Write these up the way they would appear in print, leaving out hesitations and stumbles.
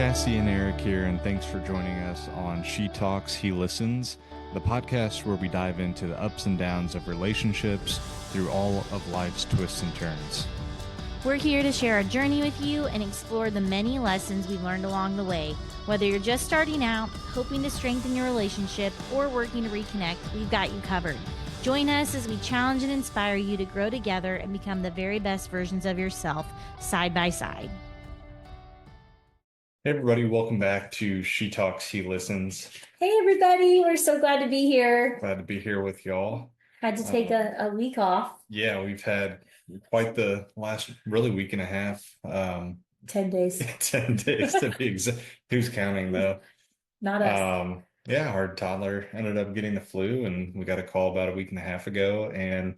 Cassie and Eric here, and thanks for joining us on She Talks, He Listens, the podcast where we dive into the ups and downs of relationships through all of life's twists and turns. We're here to share our journey with you and explore the many lessons we've learned along the way. Whether you're just starting out, hoping to strengthen your relationship, or working to reconnect, we've got you covered. Join us as we challenge and inspire you to grow together and become the very best versions of yourself, side by side. Hey everybody, welcome back to She Talks, He Listens. Hey everybody, we're so glad to be here. Glad to be here with y'all. Had to take a week off. Yeah, we've had quite the last really week and a half. 10 days. 10 days to be exact. Who's counting though? Not us. Yeah, our toddler ended up getting the flu and we got a call about a week and a half ago, and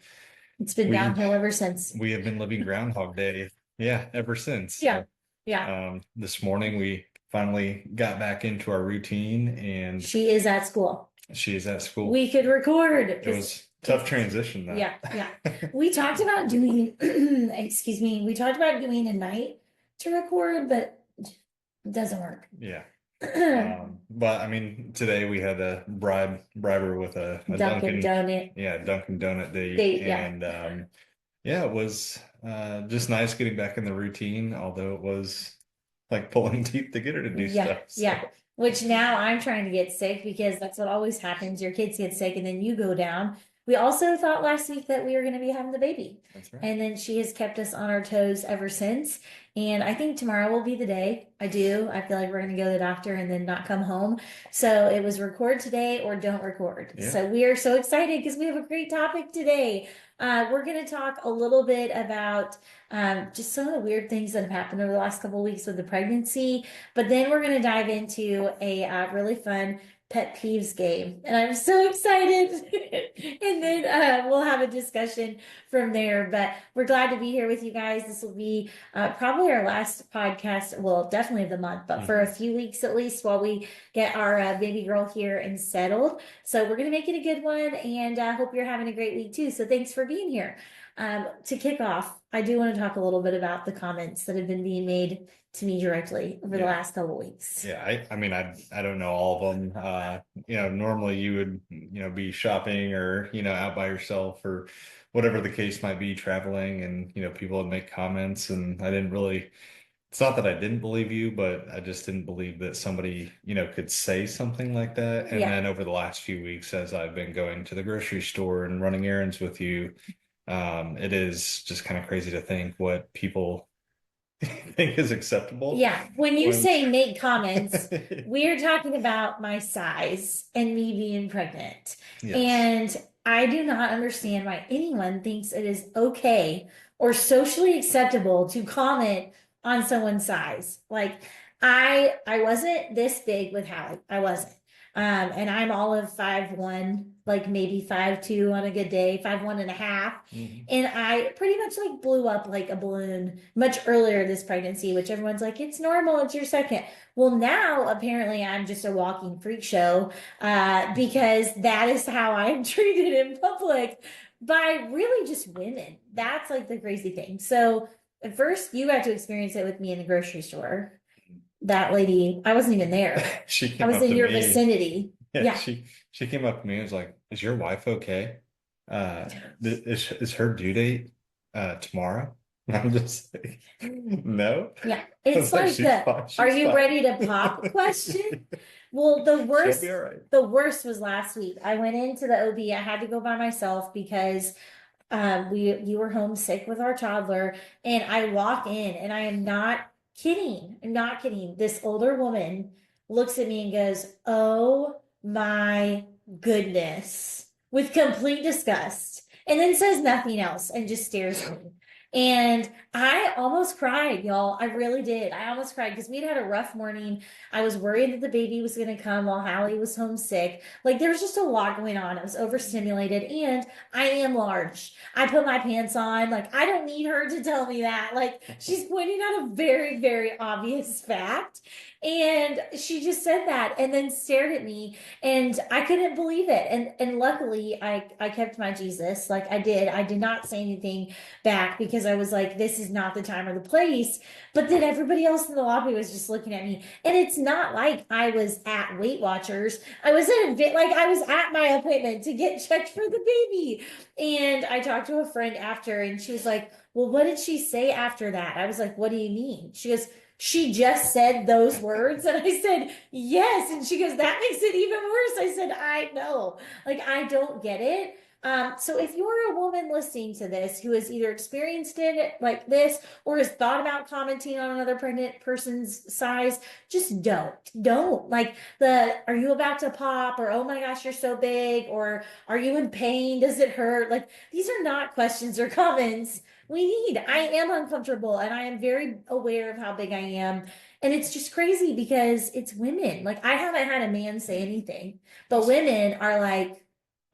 It's been downhill ever since. We have been living Groundhog Day. Yeah, ever since. Yeah. Yeah. This morning we finally got back into our routine, and She is at school. She is at school. We could record. It was tough transition though. Yeah. We talked about doing, we talked about doing a night to record, but it doesn't work. Yeah. But I mean, today we had to bribe her with a Dunkin' Donut. Yeah, Dunkin' Donut date. And yeah, it was just nice getting back in the routine, although it was like pulling teeth to get her to do stuff. So. Yeah. Which now I'm trying to get sick because that's what always happens. Your kids get sick and then you go down. We also thought last week that we were going to be having the baby. That's right. And then she has kept us on our toes ever since. And I think tomorrow will be the day. I feel like we're going to go to the doctor and then not come home. So it was record today or don't record. Yeah. So we are so excited because we have a great topic today. We're going to talk a little bit about just some of the weird things that have happened over the last couple of weeks with the pregnancy. But then we're going to dive into a really fun pet peeves game, and I'm so excited. And then we'll have a discussion from there, but we're glad to be here with you guys. This will be probably our last podcast, well, definitely of the month, but for a few weeks at least while we get our baby girl here and settled. So we're going to make it a good one, and hope you're having a great week too. So thanks for being here. To kick off, I do want to talk a little bit about the comments that have been being made to me directly over the last couple of weeks. Yeah, I mean, I don't know all of them. Normally you would, be shopping or, out by yourself or whatever the case might be, traveling, and, people would make comments, and I didn't really, it's not that I didn't believe you, but I just didn't believe that somebody, could say something like that. And then over the last few weeks, as I've been going to the grocery store and running errands with you, it is just kind of crazy to think what people think is acceptable. Yeah. When you say make comments, we're talking about my size and me being pregnant. Yes. And I do not understand why anyone thinks it is okay or socially acceptable to comment on someone's size. Like I wasn't this big with Hallie. I wasn't. And I'm all of 5'1", like maybe 5'2" on a good day, 5'1.5". Mm-hmm. And I pretty much like blew up like a balloon much earlier this pregnancy, which everyone's like, it's normal, it's your second. Well, now apparently I'm just a walking freak show, because that is how I'm treated in public by really just women. That's like the crazy thing. So at first you got to experience it with me in the grocery store. That lady, I wasn't even there. I was in your vicinity. Yeah. She came up to me and was like, is your wife okay? Is her due date tomorrow? And I'm just like, no. Yeah. It's like are you ready to pop question? Well, the worst, the worst was last week. I went into the OB. I had to go by myself because you were homesick with our toddler, and I walk in and I am not kidding. I'm not kidding. This older woman looks at me and goes, oh my goodness, with complete disgust, and then says nothing else and just stares at me. And I almost cried, y'all. I really did. I almost cried because we'd had a rough morning. I was worried that the baby was going to come while Hallie was homesick. Like there was just a lot going on. I was overstimulated, and I am large. I put my pants on. Like I don't need her to tell me that. Like she's pointing out a very, very obvious fact. And she just said that and then stared at me and I couldn't believe it. And luckily I kept my Jesus. Like I did. I did not say anything back because I was like, this is not the time or the place. But then everybody else in the lobby was just looking at me. And it's not like I was at Weight Watchers. I was at a bit like I was at my appointment to get checked for the baby. And I talked to a friend after and she was like, well, what did she say after that? I was like, what do you mean? She goes, she just said those words. And I said, yes. And she goes, that makes it even worse. I said, I know. Like, I don't get it. So if you're a woman listening to this who has either experienced it like this or has thought about commenting on another pregnant person's size, just don't like are you about to pop or, oh my gosh, you're so big or are you in pain? Does it hurt? Like these are not questions or comments we need. I am uncomfortable and I am very aware of how big I am. And it's just crazy because it's women. Like I haven't had a man say anything, but women are like,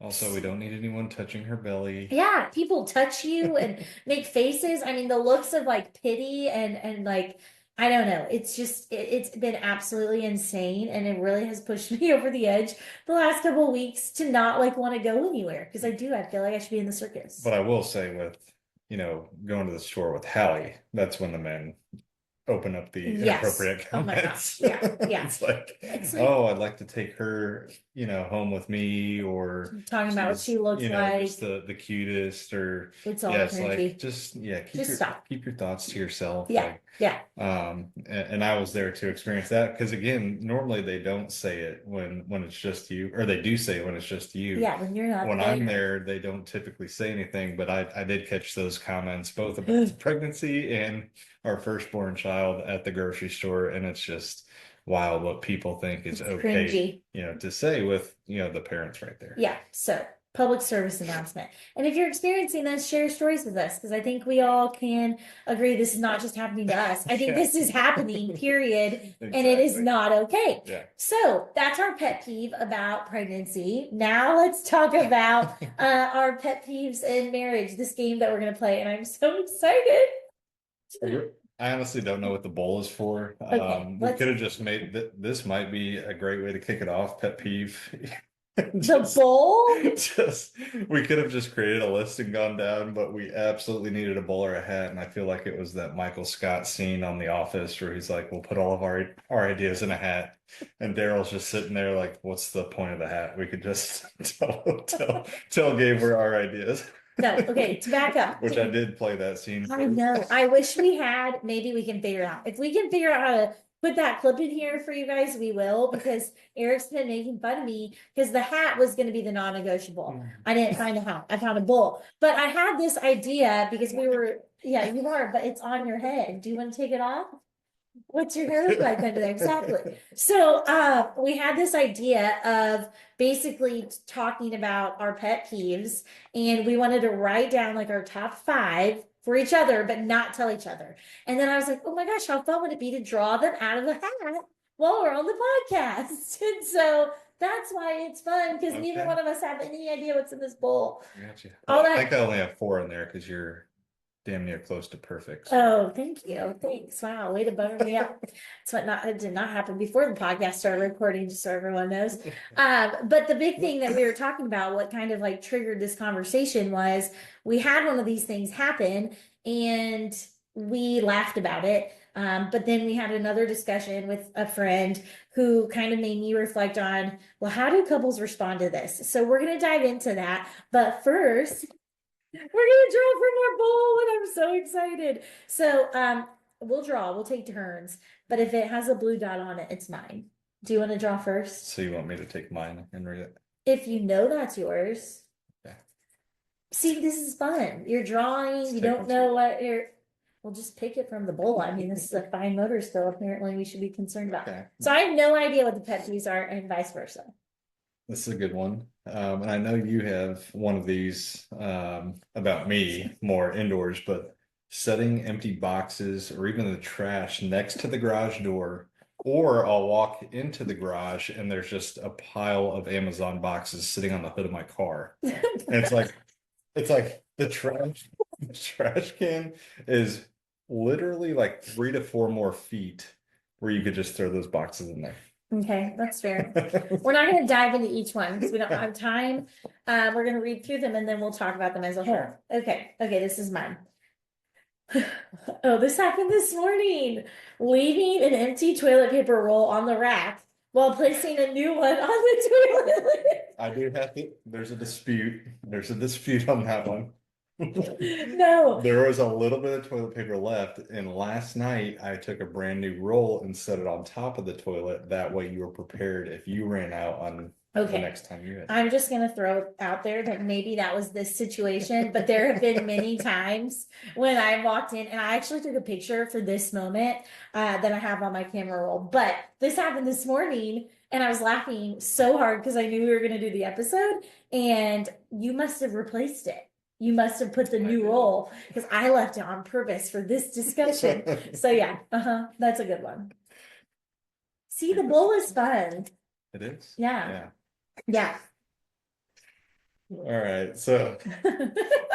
Also, we don't need anyone touching her belly. yeah, people touch you and make faces. I mean, the looks of like pity and like I don't know. It's just it's been absolutely insane, and it really has pushed me over the edge the last couple of weeks to not like want to go anywhere because I do. I feel like I should be in the circus. But I will say with, going to the store with Hallie, that's when the men open up the Yes. inappropriate Oh my gosh. comments. Yeah. Yeah. It's like, It's like oh, I'd like to take her, home with me, or talking about what she's, she looks like. just the cutest, or It's all yeah, it's like cringy. just Just stop. keep your thoughts to yourself. Yeah. Like, Yeah. and I was there to experience that because again, normally they don't say it when it's just you, or they do say it when it's just you. Yeah. When you're not When I'm there. there, they don't typically say anything, but I did catch those comments both about the pregnancy and our firstborn child at the grocery store, and it's just wild what people think is It's okay, cringy. to say with, the parents right there. Yeah. So, public service announcement. And if you're experiencing this, share stories with us because I think we all can agree this is not just happening to us. I think Yeah. this is happening, period. And it is Exactly. not okay. Yeah. So, that's our pet peeve about pregnancy. Now, let's talk about our pet peeves in marriage, this game that we're going to play. And I'm so excited. I honestly don't know what the bowl is for. Okay, We let's could have just made this might be a great way to kick it off. Pet peeve. the bowl. Just we could have just created a list and gone down, but we absolutely needed a bowl or a hat, and I feel like it was that Michael Scott scene on The Office where he's like, "We'll put all of our ideas in a hat," and Daryl's just sitting there like, "What's the point of the hat? We could just tell Gabe we're our ideas." No, okay, to back up. Which I did play that scene. I know. I wish we had. Maybe we can figure it out. If we can figure out how to put that clip in here for you guys, we will, because Eric's been making fun of me because the hat was going to be the non-negotiable. I didn't find a hat. I found a bowl. But I had this idea because yeah, you are, but it's on your head. Do you want to take it off? What's your hair look like under there? Exactly. So we had this idea of basically talking about our pet peeves, and we wanted to write down like our top 5 for each other, but not tell each other. And then I was like, oh my gosh, how fun would it be to draw them out of the hat while we're on the podcast? And so that's why it's fun because neither one of us have any idea what's in this bowl. Gotcha. All I that think I only have 4 in there because you're damn near close to perfect. Oh, thank you. Thanks. Wow, way to bummer me out. It's it did not happen before the podcast started recording, just so everyone knows. But the big thing that we were talking about, what kind of like triggered this conversation was we had one of these things happen and we laughed about it. But then we had another discussion with a friend who kind of made me reflect on, well, how do couples respond to this? So we're going to dive into that. But first, we're gonna draw for more bowl, and I'm so excited. So we'll draw, we'll take turns, but if it has a blue dot on it, it's mine. Do you want to draw first? So you want me to take mine and read it? If you know that's yours. Okay. See, this is fun. You're drawing, Let's you take don't one know what you're. We'll just pick it from the bowl. I mean, this is a fine motor skill. Apparently, we should be concerned about. Okay. So I have no idea what the pet peeves are, and vice versa. This is a good one. And I know you have one of these about me more indoors, but setting empty boxes or even the trash next to the garage door, or I'll walk into the garage and there's just a pile of Amazon boxes sitting on the hood of my car. And it's like the trash can is literally like 3 to 4 more feet where you could just throw those boxes in there. Okay, that's fair. We're not going to dive into each one because we don't have time. We're going to read through them and then we'll talk about them as a whole. Okay, this is mine. Oh, this happened this morning. Leaving an empty toilet paper roll on the rack while placing a new one on the toilet. I do have to, there's a dispute. There's a dispute on that one. No. There was a little bit of toilet paper left, and last night I took a brand new roll and set it on top of the toilet. That way you were prepared if you ran out on the next time you had. I'm just gonna throw out there that maybe that was this situation, but there have been many times when I walked in and I actually took a picture for this moment that I have on my camera roll. But this happened this morning and I was laughing so hard because I knew we were gonna do the episode, and you must have replaced it. You must have put the new roll because I left it on purpose for this discussion. So yeah, that's a good one. See, the bowl is fun. It is? Yeah. Yeah. All right. So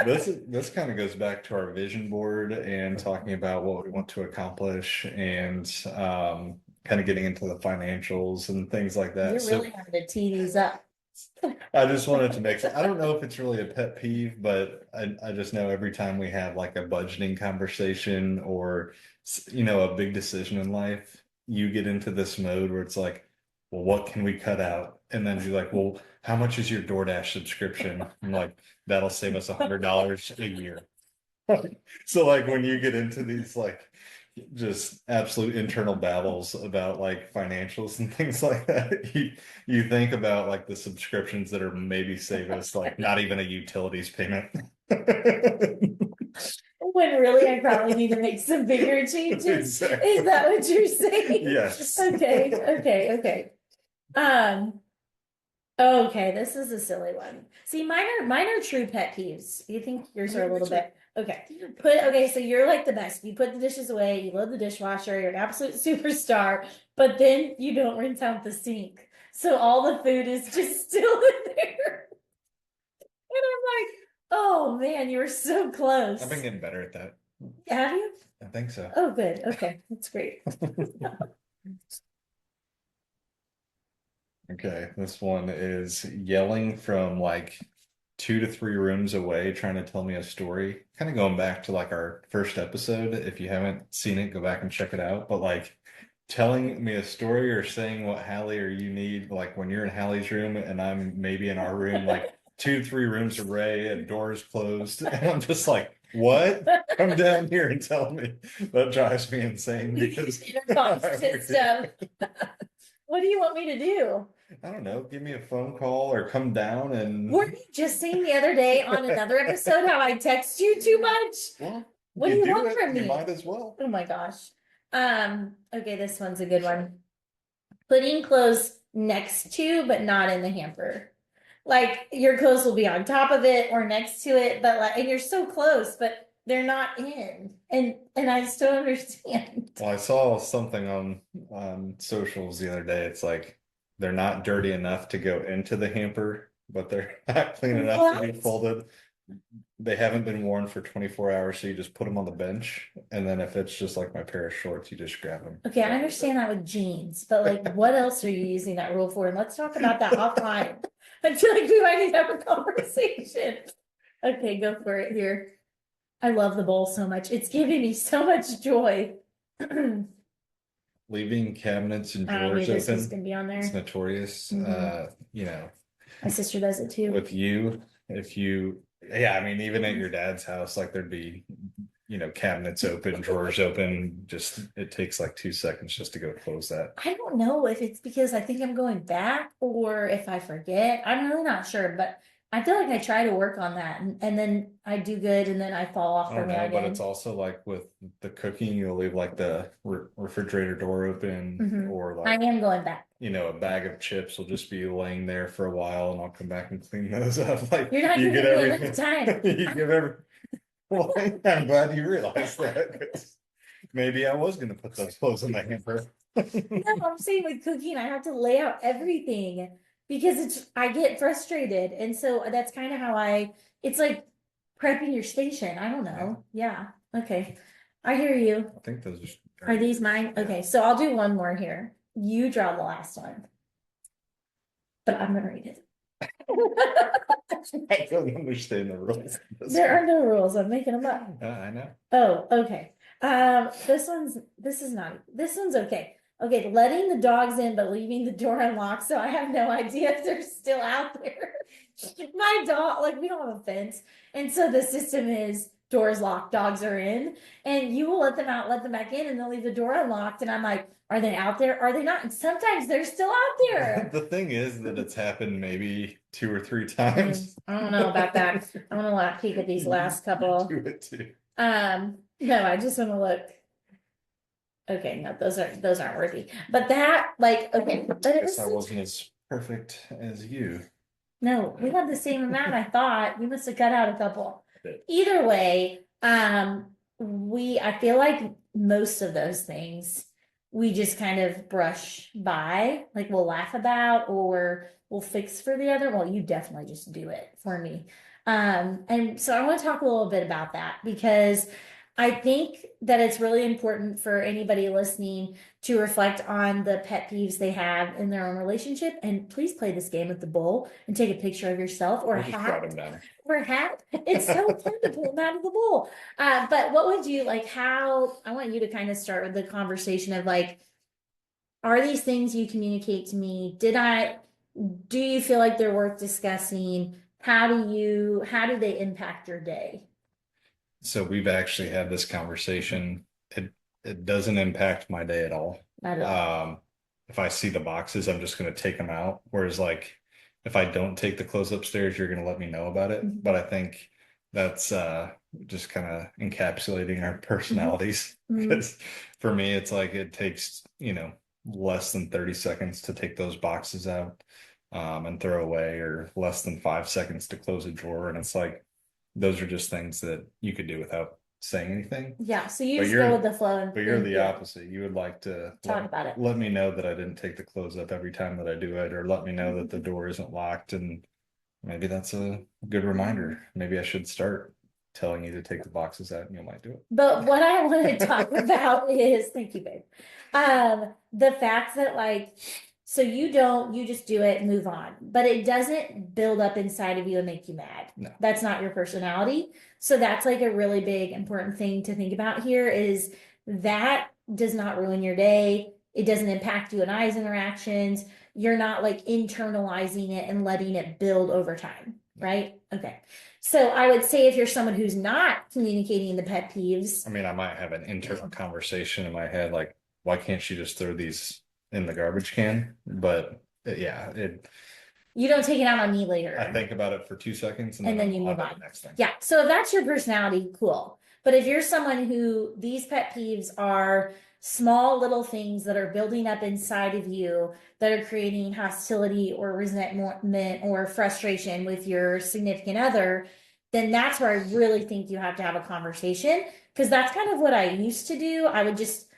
this kind of goes back to our vision board and talking about what we want to accomplish, and kind of getting into the financials and things like that. You're really having to tee these up. I just wanted to make I don't know if it's really a pet peeve, but I just know every time we have like a budgeting conversation or, a big decision in life, you get into this mode where it's like, well, what can we cut out? And then you're like, well, how much is your DoorDash subscription? I'm like, that'll save us $100 a year. So like when you get into these like just absolute internal battles about like financials and things like that, you think about like the subscriptions that are maybe save us like not even a utilities payment. When really I probably need to make some bigger changes. Exactly. Is that what you're saying? Yes. Okay. Okay, this is a silly one. See, mine are true pet peeves. You think yours are a little bit okay. So you're like the best. You put the dishes away, you load the dishwasher, you're an absolute superstar, but then you don't rinse out the sink. So all the food is just still in there. And I'm like, oh man, you were so close. I've been getting better at that. Have you? I think so. Oh, good. Okay, that's great. Okay, this one is yelling from like 2 to 3 rooms away, trying to tell me a story. Kind of going back to like our first episode. If you haven't seen it, go back and check it out. But like telling me a story or saying what Hallie or you need, like when you're in Hallie's room and I'm maybe in our room, like 2 to 3 rooms away and doors closed, and I'm just like, what? Come down here and tell me. That drives me insane because intercom system. What do you want me to do? I don't know. Give me a phone call or come down and. Weren't you just saying the other day on another episode how I text you too much? Well, what do you want from me? You might as well. Oh my gosh. Okay, this one's a good one. Putting clothes next to but not in the hamper. Like your clothes will be on top of it or next to it, but like, and you're so close, but they're not in. And I just don't understand. Well, I saw something on socials the other day. It's like they're not dirty enough to go into the hamper, but they're not clean enough to be folded. They haven't been worn for 24 hours, so you just put them on the bench. And then if it's just like my pair of shorts, you just grab them. Okay, I understand that with jeans, but like what else are you using that rule for? And let's talk about that offline. I feel like we might need to have a conversation. Okay, go for it here. I love the bowl so much. It's giving me so much joy. Leaving cabinets and drawers this open. Is gonna be on there. It's notorious. My sister does it too. With you, I mean, even at your dad's house, like there'd be, cabinets open, drawers open. Just it takes like 2 seconds just to go close that. I don't know if it's because I think I'm going back or if I forget. I'm really not sure, but I feel like I try to work on that, and then I do good, and then I fall off from it again. But it's also like with the cooking, you'll leave like the refrigerator door open, or like I am going back. A bag of chips will just be laying there for a while, and I'll come back and clean those up. Like you're not giving me enough time. You give every. Well, I'm glad you realized that. Maybe I was going to put those clothes in the hamper. No, I'm saying with cooking, I have to lay out everything. Because I get frustrated. And so that's kind of how it's like prepping your station. I don't know. Yeah. Okay. I hear you. I think those Are these mine? Okay, so I'll do one more here. You draw the last one, but I'm gonna read it. I don't understand the rules. There are no rules. I'm making them up. I know. Oh, okay. This one's okay. Okay, letting the dogs in but leaving the door unlocked, so I have no idea if they're still out there. My dog, like we don't have a fence, and so the system is doors locked, dogs are in, and you will let them out, let them back in, and they'll leave the door unlocked, and I'm like, are they out there? Are they not? And sometimes they're still out there. The thing is that it's happened maybe 2 or 3 times. I don't know about that. I want to peek at these last couple. Do it too. No, I just want to look. Okay, no, those aren't worthy. But that, like, okay, but it Guess was I wasn't as perfect as you. no, we had the same amount, I thought. We must have cut out a couple. Did. Either way, I feel like most of those things we just kind of brush by, like we'll laugh about or we'll fix for the other. Well, you definitely just do it for me. And so I want to talk a little bit about that because I think that it's really important for anybody listening to reflect on the pet peeves they have in their own relationship. And please play this game with the bowl and take a picture of yourself or a hat. Or a hat. It's so fun to pull them out of the bowl. But what would you like? How I want you to kind of start with the conversation of like, are these things you communicate to me? Do you feel like they're worth discussing? How do they impact your day? So we've actually had this conversation. It doesn't impact my day at all. Not at all. If I see the boxes, I'm just going to take them out. Whereas like if I don't take the clothes upstairs, you're going to let me know about it. But I think that's just kind of encapsulating our personalities. Because for me, it's like it takes, less than 30 seconds to take those boxes out and throw away, or less than 5 seconds to close a drawer. And it's like, those are just things that you could do without saying anything. Yeah, so you just go with the flow. But you're the opposite. You would like to talk about it. Let me know that I didn't take the clothes up every time that I do it, or let me know that the door isn't locked. And maybe that's a good reminder. Maybe I should start telling you to take the boxes out and you might do it. But what I want to talk about is, thank you, babe. The fact that like, so you just do it and move on, but it doesn't build up inside of you and make you mad. No. That's not your personality. So that's like a really big, important thing to think about here is that does not ruin your day. It doesn't impact you and I's interactions. You're not like internalizing it and letting it build over time, right? Okay. So I would say if you're someone who's not communicating the pet peeves. I mean, I might have an internal conversation in my head, like, why can't she just throw these in the garbage can? But yeah, you don't take it out on me later. I think about it for 2 seconds and then you move on. Next thing. Yeah. So if that's your personality, cool. But if you're someone who these pet peeves are small little things that are building up inside of you that are creating hostility or resentment or frustration with your significant other, then that's where I really think you have to have a conversation. Because that's kind of what I used to do. I would just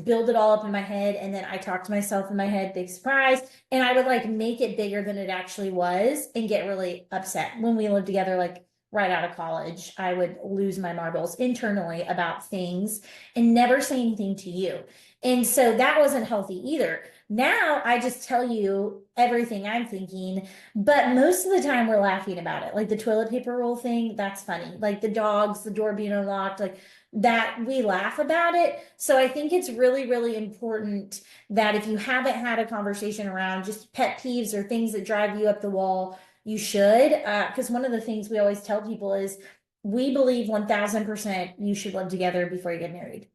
build it all up in my head, and then I talk to myself in my head, big surprise, and I would like make it bigger than it actually was and get really upset. When we lived together, like right out of college, I would lose my marbles internally about things and never say anything to you. And so that wasn't healthy either. Now I just tell you everything I'm thinking, but most of the time we're laughing about it. Like the toilet paper roll thing, that's funny. Like the dogs, the door being unlocked, like that we laugh about it. So I think it's really, really important that if you haven't had a conversation around just pet peeves or things that drive you up the wall, you should. Because one of the things we always tell people is we believe 1000% you should live together before you get married.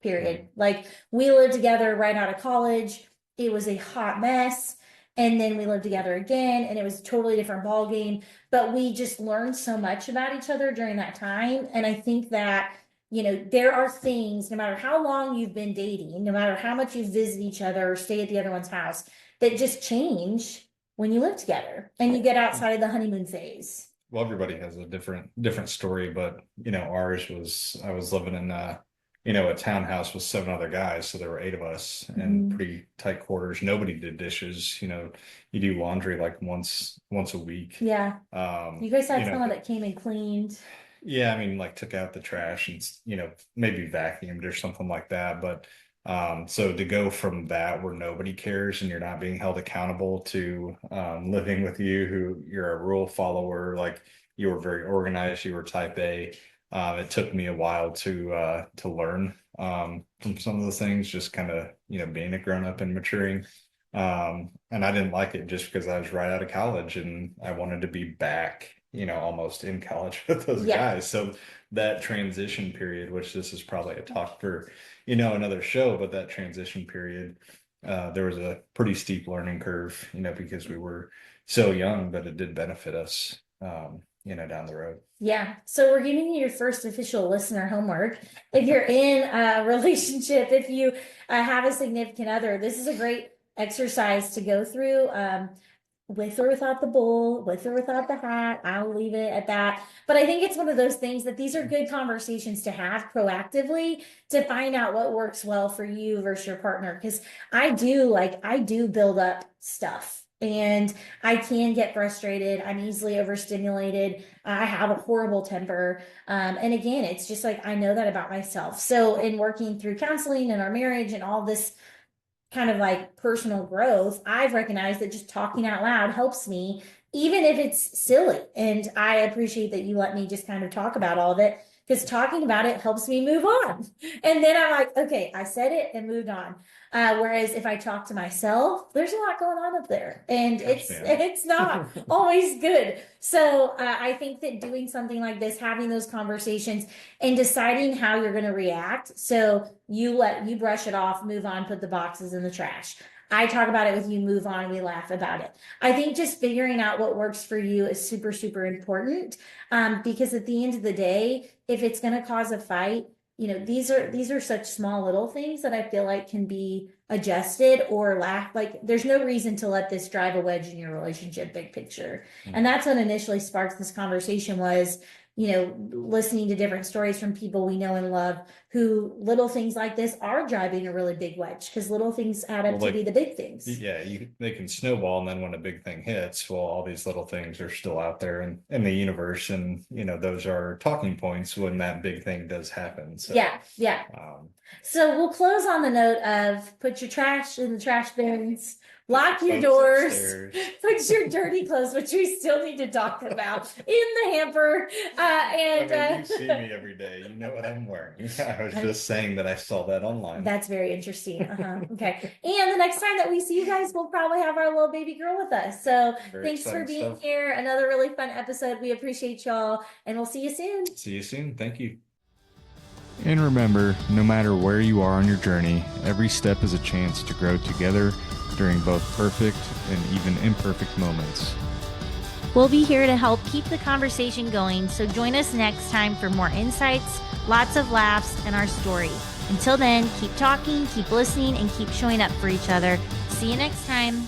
Period. Like we lived together right out of college. It was a hot mess. And then we lived together again, and it was a totally different ball game. But we just learned so much about each other during that time. And I think that there are things, no matter how long you've been dating, no matter how much you visit each other or stay at the other one's house, that just change when you live together and you get outside of the honeymoon phase. Well, everybody has a different story, but ours was, I was living in a townhouse with 7 other guys, so there were 8 of us and pretty tight quarters. Nobody did dishes. You do laundry like once a week. Yeah. You guys had someone that came and cleaned. Yeah, I mean, like took out the trash and maybe vacuumed or something like that. But so to go from that where nobody cares and you're not being held accountable to living with you, who you're a rule follower, like you were very organized, you were type A. It took me a while to learn from some of the things, just kind of being a grown up and maturing. And I didn't like it just because I was right out of college and I wanted to be back, almost in college with those Yeah. guys. So that transition period, which this is probably a talk for, another show, but that transition period, there was a pretty steep learning curve, because we were so young, but it did benefit us, down the road. Yeah. So we're giving you your first official listener homework. If you're in a relationship, if you have a significant other, this is a great exercise to go through. With or without the bowl, with or without the hat. I'll leave it at that. But I think it's one of those things that these are good conversations to have proactively to find out what works well for you versus your partner. Because I do build up stuff and I can get frustrated. I'm easily overstimulated. I have a horrible temper. And again, it's just like I know that about myself. So in working through counseling and our marriage and all this kind of like personal growth, I've recognized that just talking out loud helps me, even if it's silly. And I appreciate that you let me just kind of talk about all of it because talking about it helps me move on. And then I'm like, okay, I said it and moved on. Whereas if I talk to myself, there's a lot going on up there, and it's not always good. So I think that doing something like this, having those conversations, and deciding how you're going to react. So you brush it off, move on, put the boxes in the trash. I talk about it with you, move on, we laugh about it. I think just figuring out what works for you is super, super important. Because at the end of the day, if it's going to cause a fight, these are such small little things that I feel like can be adjusted or laugh. Like there's no reason to let this drive a wedge in your relationship, big picture. And that's what initially sparked this conversation was, listening to different stories from people we know and love who little things like this are driving a really big wedge because little things add up to be the big things. Yeah, they can snowball, and then when a big thing hits, well, all these little things are still out there in the universe, and those are talking points when that big thing does happen. So yeah. So we'll close on the note of put your trash in the trash bins. Lock your doors, put your dirty clothes, which we still need to talk about, in the hamper. You see me every day. You know what I'm wearing. I was just saying that I saw that online. That's very interesting. Okay. And the next time that we see you guys, we'll probably have our little baby girl with us. So thanks for being here. Another really fun episode. We appreciate y'all, and we'll see you soon. See you soon. Thank you. And remember, no matter where you are on your journey, every step is a chance to grow together during both perfect and even imperfect moments. We'll be here to help keep the conversation going, so join us next time for more insights, lots of laughs, and our story. Until then, keep talking, keep listening, and keep showing up for each other. See you next time.